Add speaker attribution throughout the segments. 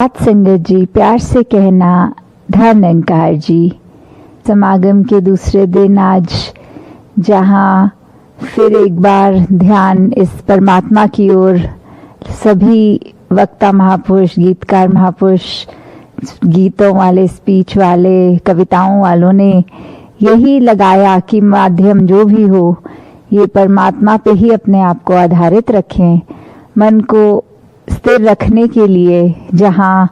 Speaker 1: सात संगत जी, प्यार से कहना धन निरंकार जी। समागम के दूसरे दिन आज जहाँ फिर एक बार ध्यान इस परमात्मा की ओर सभी वक्ता महापुरुष, गीतकार महापुरुष, गीतों वाले, स्पीच वाले, कविताओं वालों ने यही लगाया कि माध्यम जो भी हो ये परमात्मा पे ही अपने आप को आधारित रखें। मन को स्थिर रखने के लिए जहाँ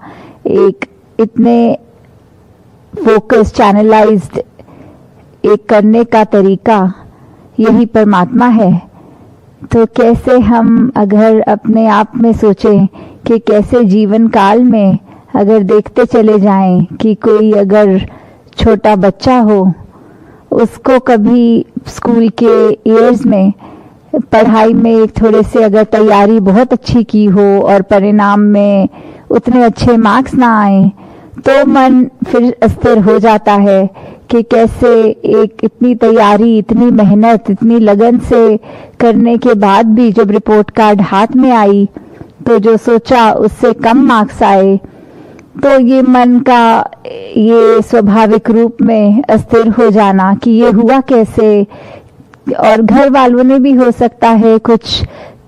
Speaker 1: एक इतने फोकस, चैनलाइज्ड एक करने का तरीका यही परमात्मा है। तो कैसे हम अगर अपने आप में सोचें कि कैसे जीवन काल में अगर देखते चले जाएं कि कोई अगर छोटा बच्चा हो, उसको कभी स्कूल के ईयर्स में पढ़ाई में एक थोड़े से अगर तैयारी बहुत अच्छी की हो और परिणाम में उतने अच्छे मार्क्स ना आए तो मन फिर अस्थिर हो जाता है कि कैसे एक इतनी तैयारी, इतनी मेहनत, इतनी लगन से करने के बाद भी जब रिपोर्ट कार्ड हाथ में आई तो जो सोचा उससे कम मार्क्स आए। तो ये मन का ये स्वाभाविक रूप में अस्थिर हो जाना कि ये हुआ कैसे, और घर वालों ने भी हो सकता है कुछ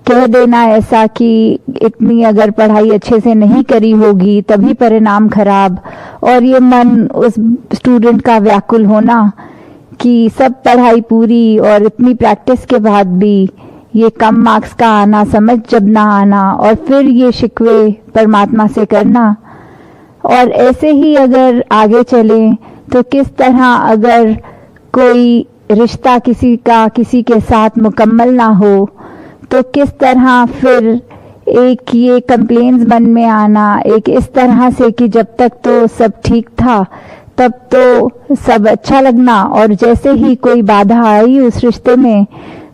Speaker 1: कह देना ऐसा कि इतनी अगर पढ़ाई अच्छे से नहीं करी होगी तभी परिणाम खराब, और ये मन उस स्टूडेंट का व्याकुल होना कि सब पढ़ाई पूरी और इतनी प्रैक्टिस के बाद भी ये कम मार्क्स का आना, समझ जब ना आना, और फिर ये शिकवे परमात्मा से करना। और ऐसे ही अगर आगे चलें तो किस तरह अगर कोई रिश्ता किसी का किसी के साथ मुकम्मल ना हो तो किस तरह फिर एक ये कंप्लेंट्स मन में आना, एक इस तरह से कि जब तक तो सब ठीक था तब तो सब अच्छा लगना, और जैसे ही कोई बाधा आई उस रिश्ते में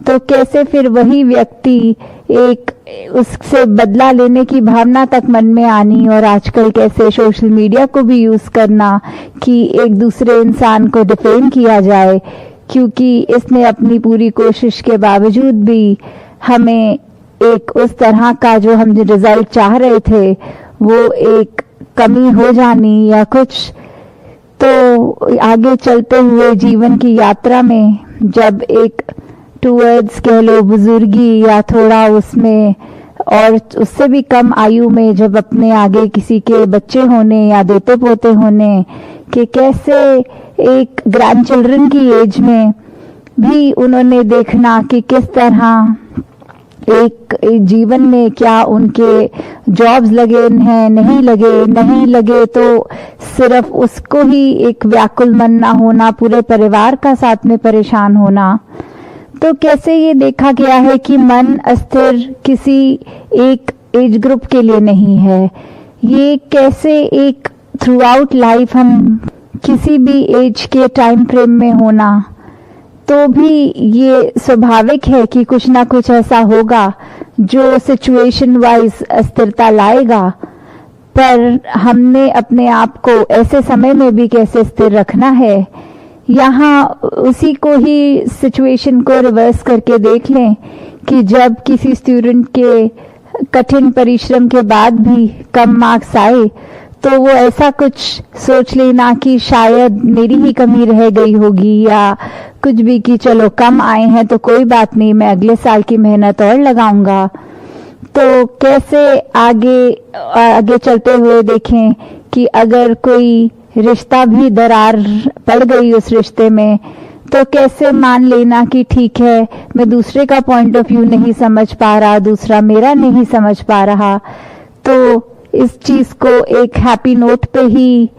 Speaker 1: तो कैसे फिर वही व्यक्ति एक उससे बदला लेने की भावना तक मन में आनी, और आजकल कैसे सोशल मीडिया को भी यूज करना कि एक दूसरे इंसान को डिफेम किया जाए क्योंकि इसने अपनी पूरी कोशिश के बावजूद भी हमें एक उस तरह का जो हम रिजल्ट चाह रहे थे वो एक कमी हो जानी या कुछ। तो आगे चलते हुए जीवन की यात्रा में जब एक टूवर्ड्स कह लो बुजुर्गी या थोड़ा उसमें और उससे भी कम आयु में जब अपने आगे किसी के बच्चे होने या दोते पोते होने कि कैसे एक ग्रैंड चिल्ड्रन की एज में भी उन्होंने देखना कि किस तरह एक जीवन में क्या उनके जॉब्स लगे हैं, नहीं लगे तो सिर्फ उसको ही एक व्याकुल मन ना होना, पूरे परिवार का साथ में परेशान होना। तो कैसे ये देखा गया है कि मन अस्थिर किसी एक एज ग्रुप के लिए नहीं है, ये कैसे एक थ्रू आउट लाइफ हम किसी भी एज के टाइम फ्रेम में होना तो भी ये स्वाभाविक है कि कुछ ना कुछ ऐसा होगा जो सिचुएशन वाइज अस्थिरता लाएगा। पर हमने अपने आप को ऐसे समय में भी कैसे स्थिर रखना है, यहाँ उसी को ही सिचुएशन को रिवर्स करके देख लें कि जब किसी स्टूडेंट के कठिन परिश्रम के बाद भी कम मार्क्स आए तो वो ऐसा कुछ सोच लेना कि शायद मेरी ही कमी रह गई होगी या कुछ भी कि चलो कम आए हैं तो कोई बात नहीं, मैं अगले साल की मेहनत और लगाऊंगा। तो कैसे आगे चलते हुए देखें कि अगर कोई रिश्ता भी दरार पड़ गई उस रिश्ते में तो कैसे मान लेना कि ठीक है, मैं दूसरे का पॉइंट ऑफ व्यू नहीं समझ पा रहा, दूसरा मेरा नहीं समझ पा रहा, तो इस चीज को एक हैप्पी नोट पे ही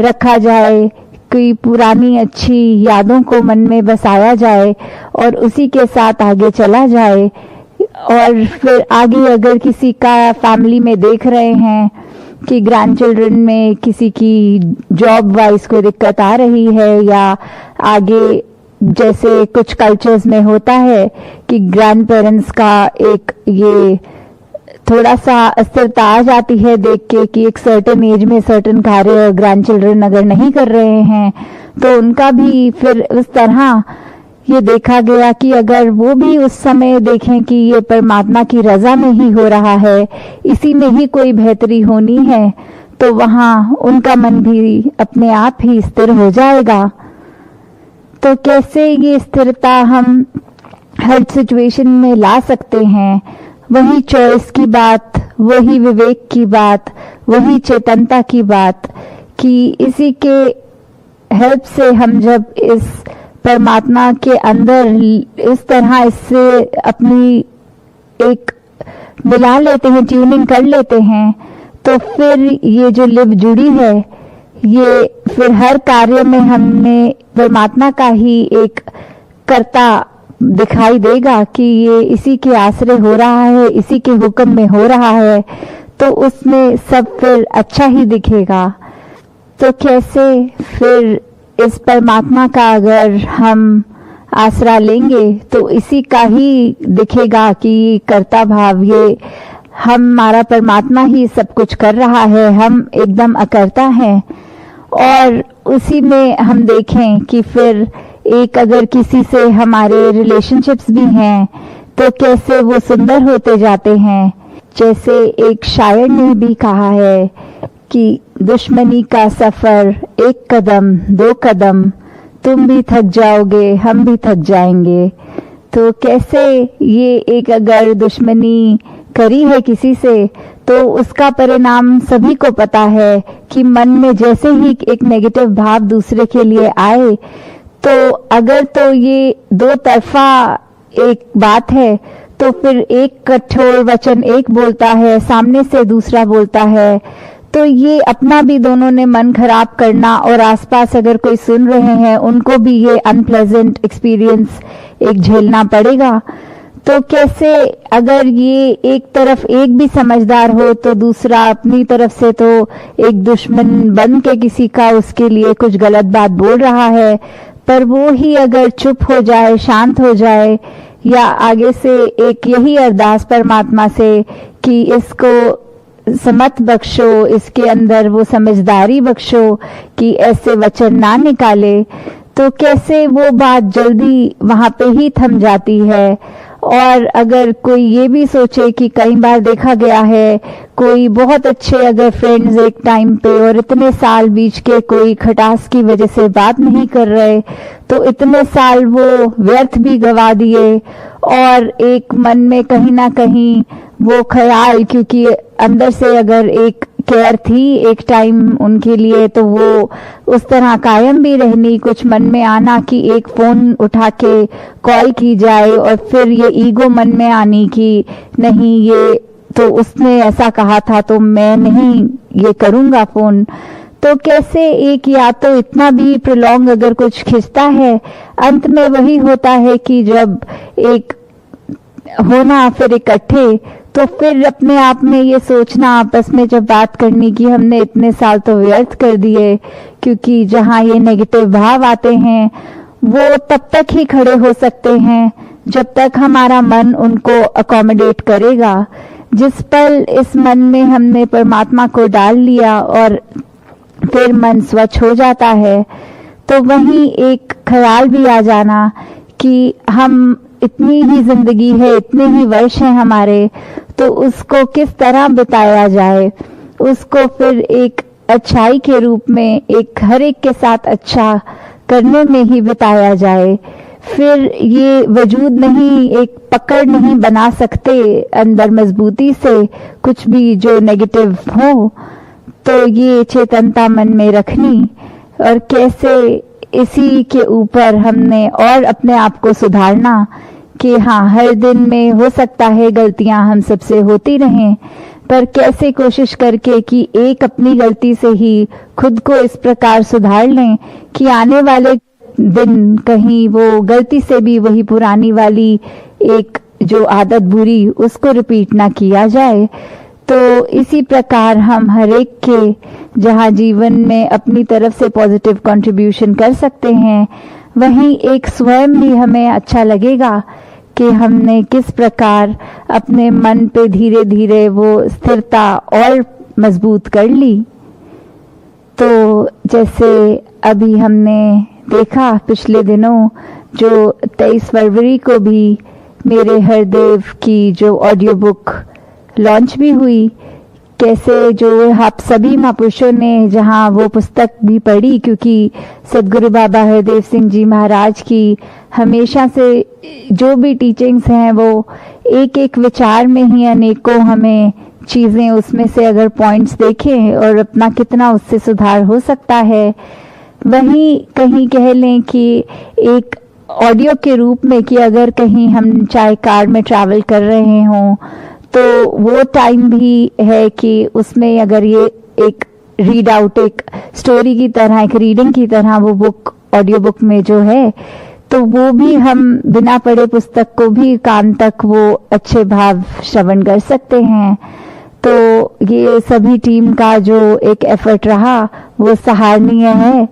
Speaker 1: रखा जाए, कोई पुरानी अच्छी यादों को मन में बसाया जाए और उसी के साथ आगे चला जाए। और फिर आगे अगर किसी का फैमिली में देख रहे हैं कि ग्रैंड चिल्ड्रन में किसी की जॉब वाइज कोई दिक्कत आ रही है या आगे जैसे कुछ कल्चर्स में होता है कि ग्रैंड पेरेंट्स का एक ये थोड़ा सा अस्थिरता आ जाती है देख के कि एक सर्टेन एज में सर्टेन कार्य ग्रैंड चिल्ड्रन अगर नहीं कर रहे हैं तो उनका भी फिर उस तरह ये देखा गया कि अगर वो भी उस समय देखें कि ये परमात्मा की रजा में ही हो रहा है, इसी में ही कोई बेहतरी होनी है, तो वहाँ उनका मन भी अपने आप ही स्थिर हो जाएगा। तो कैसे ये स्थिरता हम हर सिचुएशन में ला सकते हैं, वही चॉइस की बात, वही विवेक की बात, वही चेतनता की बात, कि इसी के हेल्प से हम जब इस परमात्मा के अंदर इस तरह इससे अपनी एक मिला लेते हैं, ट्यूनिंग कर लेते हैं, तो फिर ये जो लिव जुड़ी है, ये फिर हर कार्य में हमें परमात्मा का ही एक कर्ता दिखाई देगा कि ये इसी के आश्रय हो रहा है, इसी के हुक्म में हो रहा है, तो उसमें सब फिर अच्छा ही दिखेगा। तो कैसे फिर इस परमात्मा का अगर हम आसरा लेंगे तो इसी का ही दिखेगा कि कर्ता भाव, ये हमारा परमात्मा ही सब कुछ कर रहा है, हम एकदम अकर्ता हैं। और उसी में हम देखें कि फिर एक अगर किसी से हमारे रिलेशनशिप्स भी हैं तो कैसे वो सुंदर होते जाते हैं। जैसे एक शायर ने भी कहा है कि दुश्मनी का सफर एक कदम दो कदम, तुम भी थक जाओगे हम भी थक जाएंगे। तो कैसे ये एक अगर दुश्मनी करी है किसी से तो उसका परिणाम सभी को पता है कि मन में जैसे ही एक नेगेटिव भाव दूसरे के लिए आए, तो अगर तो ये दो तरफा एक बात है, तो फिर एक कठोर वचन एक बोलता है, सामने से दूसरा बोलता है, तो ये अपना भी दोनों ने मन खराब करना और आसपास अगर कोई सुन रहे हैं उनको भी ये अनप्लेजेंट एक्सपीरियंस एक झेलना पड़ेगा। तो कैसे अगर ये एक तरफ एक भी समझदार हो तो दूसरा अपनी तरफ से तो एक दुश्मन बन के किसी का उसके लिए कुछ गलत बात बोल रहा है, पर वो ही अगर चुप हो जाए, शांत हो जाए, या आगे से एक यही अरदास परमात्मा से कि इसको समत बख्शो, इसके अंदर वो समझदारी बख्शो कि ऐसे वचन ना निकाले, तो कैसे वो बात जल्दी वहां पे ही थम जाती है। और अगर कोई ये भी सोचे कि कई बार देखा गया है, कोई बहुत अच्छे अगर फ्रेंड्स एक टाइम पे और इतने साल बीच के कोई खटास की वजह से बात नहीं कर रहे, तो इतने साल वो व्यर्थ भी गवा दिए, और एक मन में कहीं ना कहीं वो ख्याल, क्योंकि अंदर से अगर एक केयर थी एक टाइम उनके लिए, तो वो उस तरह कायम भी रहनी, कुछ मन में आना कि एक फोन उठा के कॉल की जाए, और फिर ये ईगो मन में आनी कि नहीं ये तो उसने ऐसा कहा था तो मैं नहीं ये करूंगा फोन। तो कैसे एक या तो इतना भी प्रोलॉन्ग अगर कुछ खिंचता है, अंत में वही होता है कि जब एक होना फिर इकट्ठे, तो फिर अपने आप में ये सोचना आपस में जब बात करनी कि हमने इतने साल तो व्यर्थ कर दिए, क्योंकि जहाँ ये नेगेटिव भाव आते हैं वो तब तक ही खड़े हो सकते हैं जब तक हमारा मन उनको अकोमोडेट करेगा। जिस पल इस मन में हमने परमात्मा को डाल लिया और फिर मन स्वच्छ हो जाता है, तो वहीं एक ख्याल भी आ जाना कि हम इतनी ही जिंदगी है, इतने ही वर्ष हैं हमारे, तो उसको किस तरह बिताया जाए, उसको फिर एक अच्छाई के रूप में एक हर एक के साथ अच्छा करने में ही बिताया जाए। फिर ये वजूद नहीं, एक पकड़ नहीं बना सकते अंदर मजबूती से कुछ भी जो नेगेटिव हो, तो ये चेतनता मन में रखनी, और कैसे इसी के ऊपर हमने और अपने आप को सुधारना कि हाँ, हर दिन में हो सकता है गलतियां हम सबसे होती रहें, पर कैसे कोशिश करके कि एक अपनी गलती से ही खुद को इस प्रकार सुधार लें कि आने वाले दिन कहीं वो गलती से भी वही पुरानी वाली एक जो आदत बुरी उसको रिपीट ना किया जाए। तो इसी प्रकार हम हर एक के जहाँ जीवन में अपनी तरफ से पॉजिटिव कंट्रीब्यूशन कर सकते हैं, वहीं एक स्वयं भी हमें अच्छा लगेगा कि हमने किस प्रकार अपने मन पे धीरे धीरे वो स्थिरता और मजबूत कर ली। तो जैसे अभी हमने देखा पिछले दिनों जो 23 फरवरी को भी मेरे हरदेव की जो ऑडियो बुक लॉन्च भी हुई, कैसे जो आप सभी महापुरुषों ने जहाँ वो पुस्तक भी पढ़ी, क्योंकि सदगुरु बाबा हरदेव सिंह जी महाराज की हमेशा से जो भी टीचिंग्स हैं वो एक एक विचार में ही अनेकों हमें चीज़ें उसमें से अगर पॉइंट्स देखें और अपना कितना उससे सुधार हो सकता है, वहीं कहीं कह लें कि एक ऑडियो के रूप में कि अगर कहीं हम चाहे कार में ट्रैवल कर रहे हों तो वो टाइम भी है कि उसमें अगर ये एक रीड आउट, एक स्टोरी की तरह, एक रीडिंग की तरह वो बुक ऑडियो बुक में जो है, तो वो भी हम बिना पढ़े पुस्तक को भी कान तक वो अच्छे भाव श्रवण कर सकते हैं। तो ये सभी टीम का जो एक एफर्ट रहा वो सराहनीय है।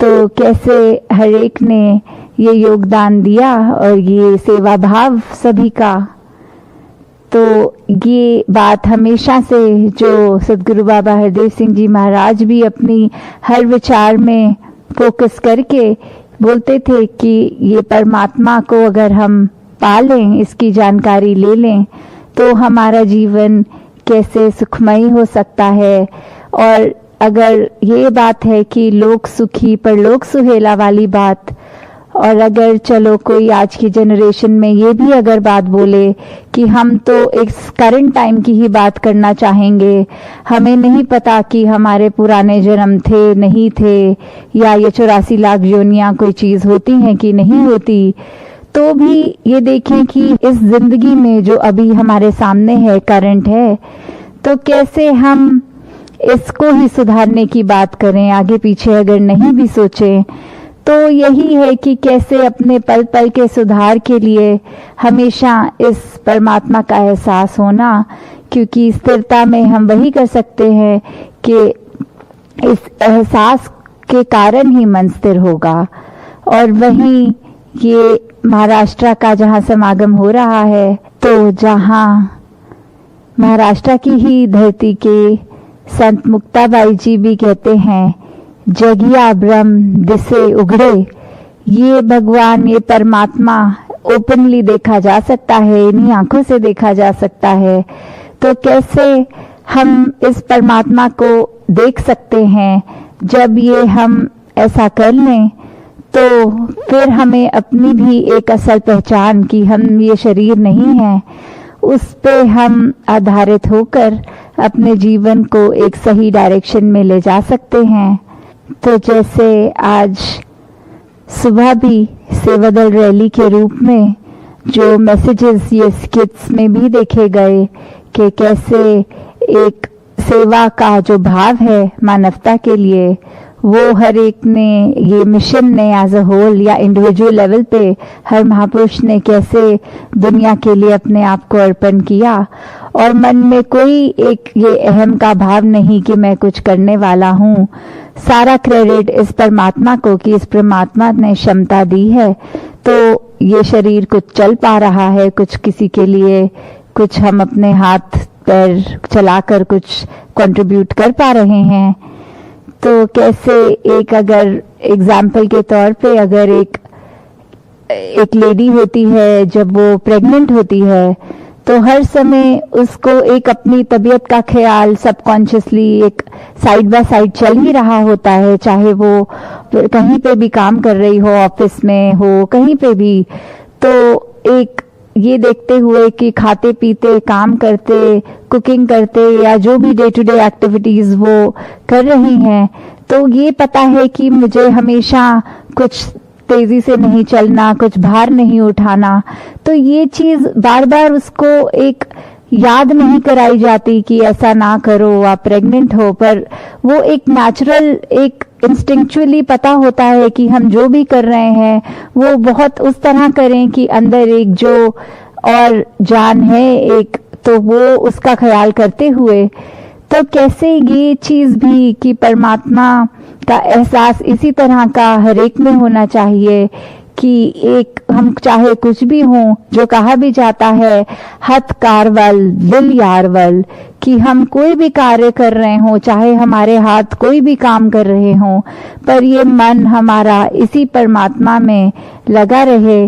Speaker 1: तो कैसे हर एक ने ये योगदान दिया और ये सेवा भाव सभी का, तो ये बात हमेशा से जो सदगुरु बाबा हरदेव सिंह जी महाराज भी अपनी हर विचार में फोकस करके बोलते थे कि ये परमात्मा को अगर हम पा लें, इसकी जानकारी ले लें, तो हमारा जीवन कैसे सुखमय हो सकता है। और अगर ये बात है कि लोक सुखी परलोक सुहेला वाली बात, और अगर चलो कोई आज की जनरेशन में ये भी अगर बात बोले कि हम तो एक करंट टाइम की ही बात करना चाहेंगे, हमें नहीं पता कि हमारे पुराने जन्म थे नहीं थे, या ये 84 लाख योनियां कोई चीज होती हैं कि नहीं होती, तो भी ये देखें कि इस जिंदगी में जो अभी हमारे सामने है, करंट है, तो कैसे हम इसको ही सुधारने की बात करें, आगे पीछे अगर नहीं भी सोचें। तो यही है कि कैसे अपने पल पल के सुधार के लिए हमेशा इस परमात्मा का एहसास होना, क्योंकि स्थिरता में हम वही कर सकते हैं कि इस एहसास के कारण ही मन स्थिर होगा। और वहीं ये महाराष्ट्र का जहाँ समागम हो रहा है, तो जहाँ महाराष्ट्र की ही धरती के संत मुक्ताबाई जी भी कहते हैं, जगिया ब्रह्म दिसे उगड़े, ये भगवान, ये परमात्मा ओपनली देखा जा सकता है, इन्हीं आंखों से देखा जा सकता है। तो कैसे हम इस परमात्मा को देख सकते हैं, जब ये हम ऐसा कर लें तो फिर हमें अपनी भी एक असल पहचान कि हम ये शरीर नहीं है, उस पे हम आधारित होकर अपने जीवन को एक सही डायरेक्शन में ले जा सकते हैं। तो जैसे आज सुबह भी सेवा दल रैली के रूप में जो मैसेजेस ये स्किट्स में भी देखे गए कि कैसे एक सेवा का जो भाव है मानवता के लिए, वो हर एक ने, ये मिशन ने एज अ होल या इंडिविजुअल लेवल पे हर महापुरुष ने कैसे दुनिया के लिए अपने आप को अर्पण किया, और मन में कोई एक ये अहम का भाव नहीं कि मैं कुछ करने वाला हूँ। सारा क्रेडिट इस परमात्मा को कि इस परमात्मा ने क्षमता दी है, तो ये शरीर कुछ चल पा रहा है, कुछ किसी के लिए कुछ हम अपने हाथ पैर चलाकर कुछ कंट्रीब्यूट कर पा रहे हैं। तो कैसे एक अगर एग्जाम्पल के तौर पे अगर एक लेडी होती है, जब वो प्रेग्नेंट होती है, तो हर समय उसको एक अपनी तबीयत का ख्याल सबकॉन्शियसली एक साइड बाय साइड चल ही रहा होता है, चाहे वो कहीं पे भी काम कर रही हो, ऑफिस में हो, कहीं पे भी। तो एक ये देखते हुए कि खाते पीते, काम करते, कुकिंग करते या जो भी डे टू डे एक्टिविटीज वो कर रही हैं, तो ये पता है कि मुझे हमेशा कुछ तेजी से नहीं चलना, कुछ भार नहीं उठाना। तो ये चीज बार बार उसको एक याद नहीं कराई जाती कि ऐसा ना करो, आप प्रेग्नेंट हो, पर वो एक नेचुरल, एक इंस्टिंक्चुअली पता होता है कि हम जो भी कर रहे हैं वो बहुत उस तरह करें कि अंदर एक जो और जान है एक, तो वो उसका ख्याल करते हुए। तो कैसे ये चीज भी कि परमात्मा का एहसास इसी तरह का हर एक में होना चाहिए कि एक हम चाहे कुछ भी हों, जो कहा भी जाता है हथ कारवल दिल यारवल, कि हम कोई भी कार्य कर रहे हों, चाहे हमारे हाथ कोई भी काम कर रहे हों, पर ये मन हमारा इसी परमात्मा में लगा रहे।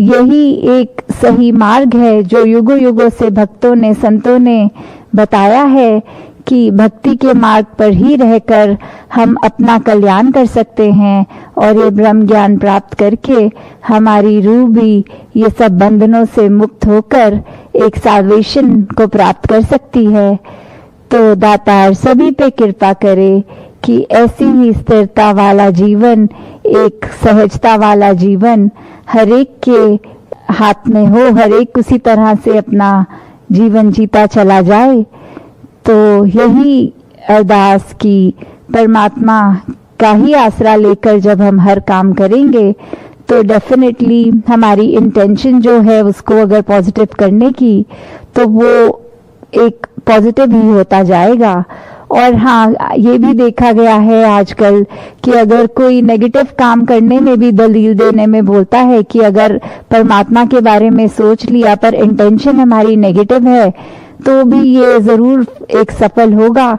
Speaker 1: यही एक सही मार्ग है जो युगों युगों से भक्तों ने, संतों ने बताया है कि भक्ति के मार्ग पर ही रहकर हम अपना कल्याण कर सकते हैं और ये ब्रह्म ज्ञान प्राप्त करके हमारी रूह भी ये सब बंधनों से मुक्त होकर एक साल्वेशन को प्राप्त कर सकती है। तो दातार सभी पे कृपा करे कि ऐसी ही स्थिरता वाला जीवन, एक सहजता वाला जीवन हर एक के हाथ में हो, हर एक उसी तरह से अपना जीवन जीता चला जाए। तो यही अरदास की परमात्मा का ही आसरा लेकर जब हम हर काम करेंगे तो डेफिनेटली हमारी इंटेंशन जो है उसको अगर पॉजिटिव करने की, तो वो एक पॉजिटिव ही होता जाएगा। और हाँ, ये भी देखा गया है आजकल कि अगर कोई नेगेटिव काम करने में भी दलील देने में बोलता है कि अगर परमात्मा के बारे में सोच लिया पर इंटेंशन हमारी नेगेटिव है तो भी ये जरूर एक सफल होगा,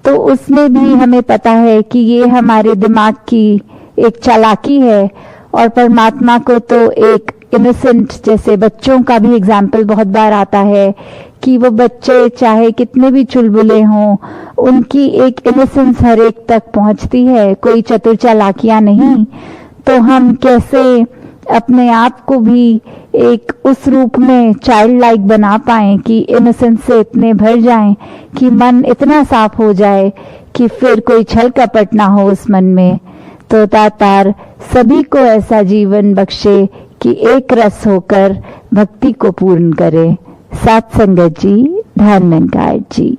Speaker 1: तो उसमें भी हमें पता है कि ये हमारे दिमाग की एक चालाकी है। और परमात्मा को तो एक इनोसेंट, जैसे बच्चों का भी एग्जाम्पल बहुत बार आता है कि वो बच्चे चाहे कितने भी चुलबुले हों, उनकी एक इनोसेंस हर एक तक पहुंचती है, कोई चतुर चालाकियां नहीं। तो हम कैसे अपने आप को भी एक उस रूप में चाइल्ड लाइक बना पाएं कि इनोसेंस से इतने भर जाएं कि मन इतना साफ हो जाए कि फिर कोई छल कपट ना हो उस मन में। तो दातार सभी को ऐसा जीवन बख्शे कि एक रस होकर भक्ति को पूर्ण करे। सात संगत जी, धन निरंकार जी।